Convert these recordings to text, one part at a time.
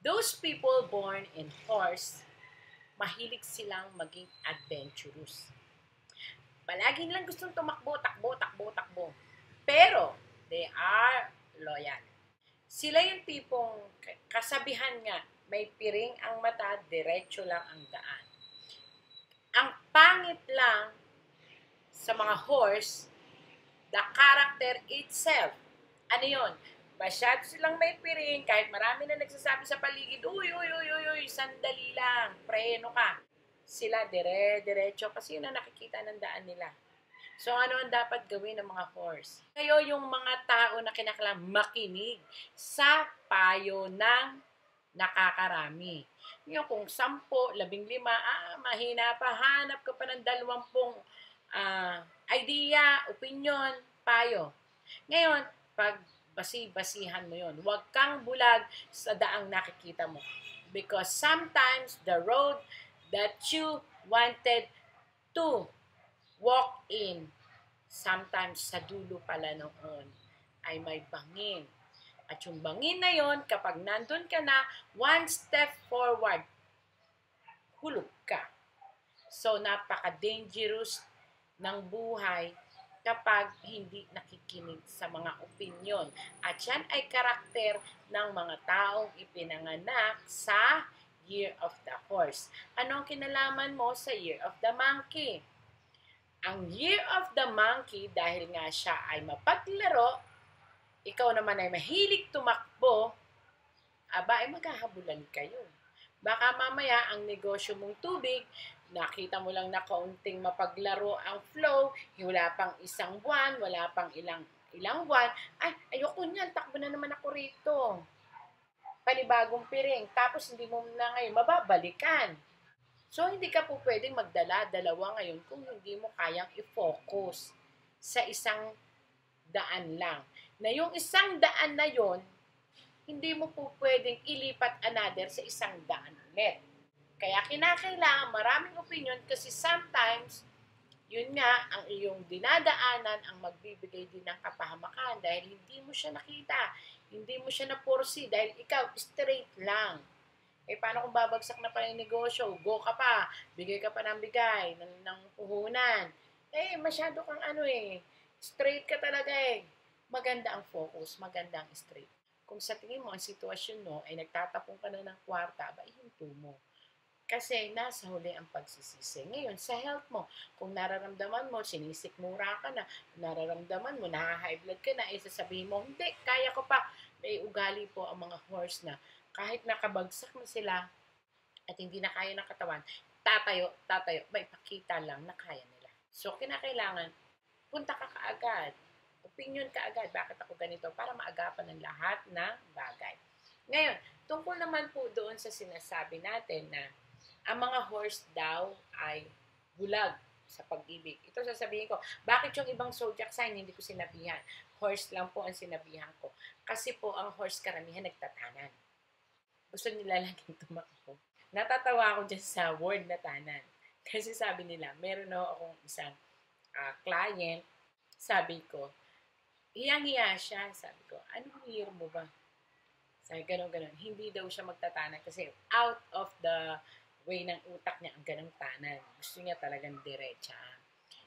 Those people born in horse, mahilig silang maging adventurous. Palaging lang gustong tumakbo, takbo, takbo, takbo. Pero, they are loyal. Sila yung tipong kasabihan nga, may piring ang mata, diretso lang ang daan. Ang pangit lang sa mga horse, the character itself. Ano yun? Masyado silang may piring, kahit marami na nagsasabi sa paligid, uy, uy, uy, uy, uy, sandali lang, preno ka. Sila dire-diretso kasi yun ang nakikita ng daan nila. So, ano ang dapat gawin ng mga horse? Kayo yung mga tao na kinakailangan makinig sa payo ng nakakarami. Yung kung 10, 15, mahina pa, hanap ka pa ng 20 idea, opinion, payo. Ngayon, pag basi-basihan mo yun, huwag kang bulag sa daang nakikita mo. Because sometimes the road that you wanted to walk in, sometimes sa dulo pala noon ay may bangin. At yung bangin na yon, kapag nandun ka na, one step forward, hulog ka. So, napaka-dangerous ng buhay kapag hindi nakikinig sa mga opinyon. At yan ay karakter ng mga taong ipinanganak sa Year of the Horse. Ano ang kinalaman mo sa Year of the Monkey? Ang Year of the Monkey, dahil nga siya ay mapaglaro, ikaw naman ay mahilig tumakbo, aba ay maghahabulan kayo. Baka mamaya ang negosyo mong tubig, nakita mo lang na kaunting mapaglaro ang flow, wala pang 1 buwan, wala pang ilang buwan, ay ayoko niyan, takbo na naman ako rito. Panibagong piring, tapos hindi mo na ngayon mababalikan. So, hindi ka po pwedeng magdala-dalawa ngayon kung hindi mo kayang i-focus sa isang daan lang. Na yung isang daan na yon, hindi mo po pwedeng ilipat another sa isang daan ulit. Kaya kinakailangan maraming opinion kasi sometimes, yun nga, ang iyong dinadaanan ang magbibigay din ng kapahamakan dahil hindi mo siya nakita, hindi mo siya napursi dahil ikaw straight lang. Eh, paano kung babagsak na pala yung negosyo? Go ka pa, bigay ka pa ng bigay, ng puhunan. Eh, masyado kang straight ka talaga eh. Maganda ang focus, maganda ang straight. Kung sa tingin mo, ang sitwasyon mo ay nagtatapong ka na ng kwarta, ba ihinto mo. Kasi nasa huli ang pagsisisi. Ngayon, sa health mo, kung nararamdaman mo, sinisikmura ka na, nararamdaman mo, naha-high blood ka na, sasabihin mo, hindi, kaya ko pa. May ugali po ang mga horse na kahit nakabagsak na sila at hindi na kaya ng katawan, tatayo, may pakita lang na kaya nila. So, kinakailangan, punta ka kaagad. Opinion ka agad, bakit ako ganito? Para maagapan ng lahat ng bagay. Ngayon, tungkol naman po doon sa sinasabi natin na ang mga horse daw ay bulag sa pag-ibig. Ito sasabihin ko, bakit yung ibang zodiac sign hindi ko sinabihan? Horse lang po ang sinabihan ko. Kasi po ang horse karamihan nagtatanan. Gusto nila laging tumakbo. Natatawa ako dyan sa word na tanan. Kasi sabi nila, meron akong isang client, sabi ko, hiyang-hiya siya. Sabi ko, anong year mo ba? Sabi, ganon. Hindi daw siya magtatanan kasi out of the way ng utak niya ang ganong tanan. Gusto niya talagang diretsa.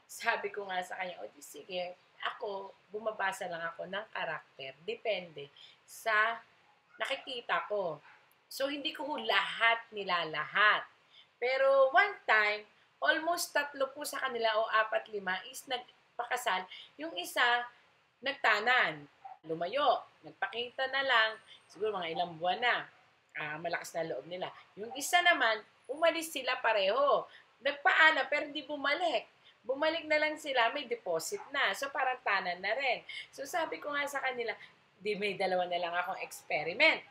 Sabi ko nga sa kanya, di sige, ako, bumabasa lang ako ng karakter. Depende sa nakikita ko. So, hindi ko lahat nilalahat. Pero one time, almost 3 po sa kanila o 4, 5 is nagpakasal. Yung isa, nagtanan. Lumayo. Nagpakita na lang. Siguro mga ilang buwan na. Malakas na loob nila. Yung isa naman, umalis sila pareho. Nagpaalam pero hindi bumalik. Bumalik na lang sila, may deposit na. So, parang tanan na rin. So, sabi ko nga sa kanila, may 2 na lang akong experiment.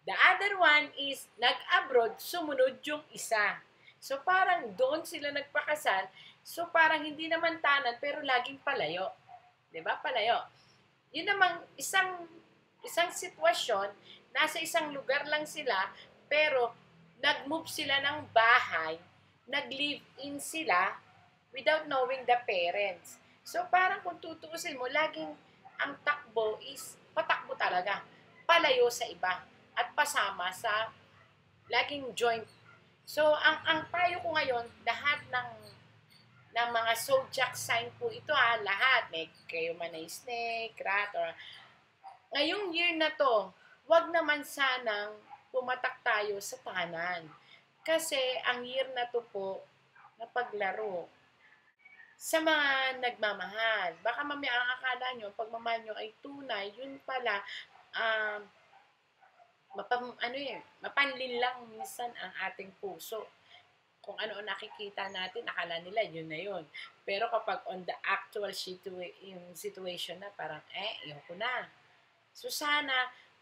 The other one is, nag-abroad, sumunod yung isa. So, parang doon sila nagpakasal. So, parang hindi naman tanan, pero laging palayo. Diba? Palayo. Yun namang isang sitwasyon, nasa isang lugar lang sila, pero nag-move sila ng bahay, nag-live-in sila, without knowing the parents. So, parang kung tutuusin mo, laging ang takbo is patakbo talaga. Palayo sa iba at pasama sa laging joint. So, ang payo ko ngayon, lahat ng mga zodiac sign po ito lahat. May kayo man ay snake, rat, or ngayong year na to, wag naman sanang pumatak tayo sa tahanan. Kasi ang year na to po, na paglaro sa mga nagmamahal. Baka mamaya ang akala nyo, ang pagmamahal nyo ay tunay, yun pala, um, mapanlin lang minsan ang ating puso. Kung ano ang nakikita natin, akala nila yun na yun. Pero kapag on the actual situation na, parang, yun ko na. So sana,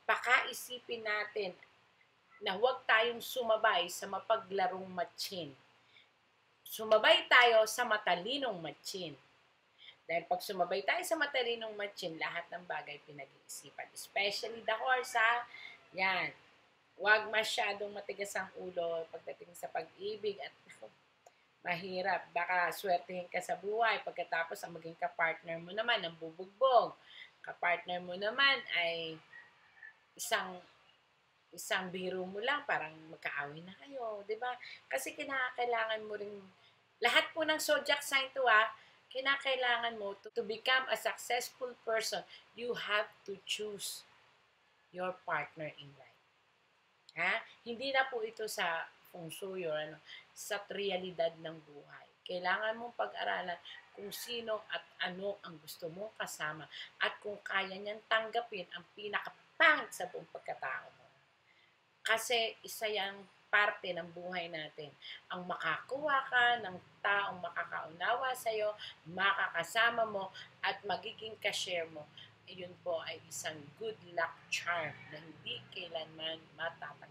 pakaisipin natin na huwag tayong sumabay sa mapaglarong matchin. Sumabay tayo sa matalinong matchin. Dahil pag sumabay tayo sa matalinong matchin, lahat ng bagay pinag-iisipan. Especially the horse, Yan. Huwag masyadong matigas ang ulo pagdating sa pag-ibig at mahirap. Baka swertihin ka sa buhay pagkatapos ang maging kapartner mo naman ang bubugbog. Kapartner mo naman ay isang biro mo lang, parang magkaaway na kayo, di ba? Kasi kinakailangan mo rin, lahat po ng zodiac sign to kinakailangan mo to become a successful person, you have to choose your partner in life. Hindi na po ito sa feng shui or sa realidad ng buhay. Kailangan mong pag-aralan kung sino at ano ang gusto mong kasama at kung kaya niyang tanggapin ang pinakapangit sa buong pagkatao mo. Kasi isa yang parte ng buhay natin. Ang makakuha ka ng taong makakaunawa sa'yo, makakasama mo, at magiging ka-share mo, yun po ay isang good luck charm na hindi kailanman matatagpuan.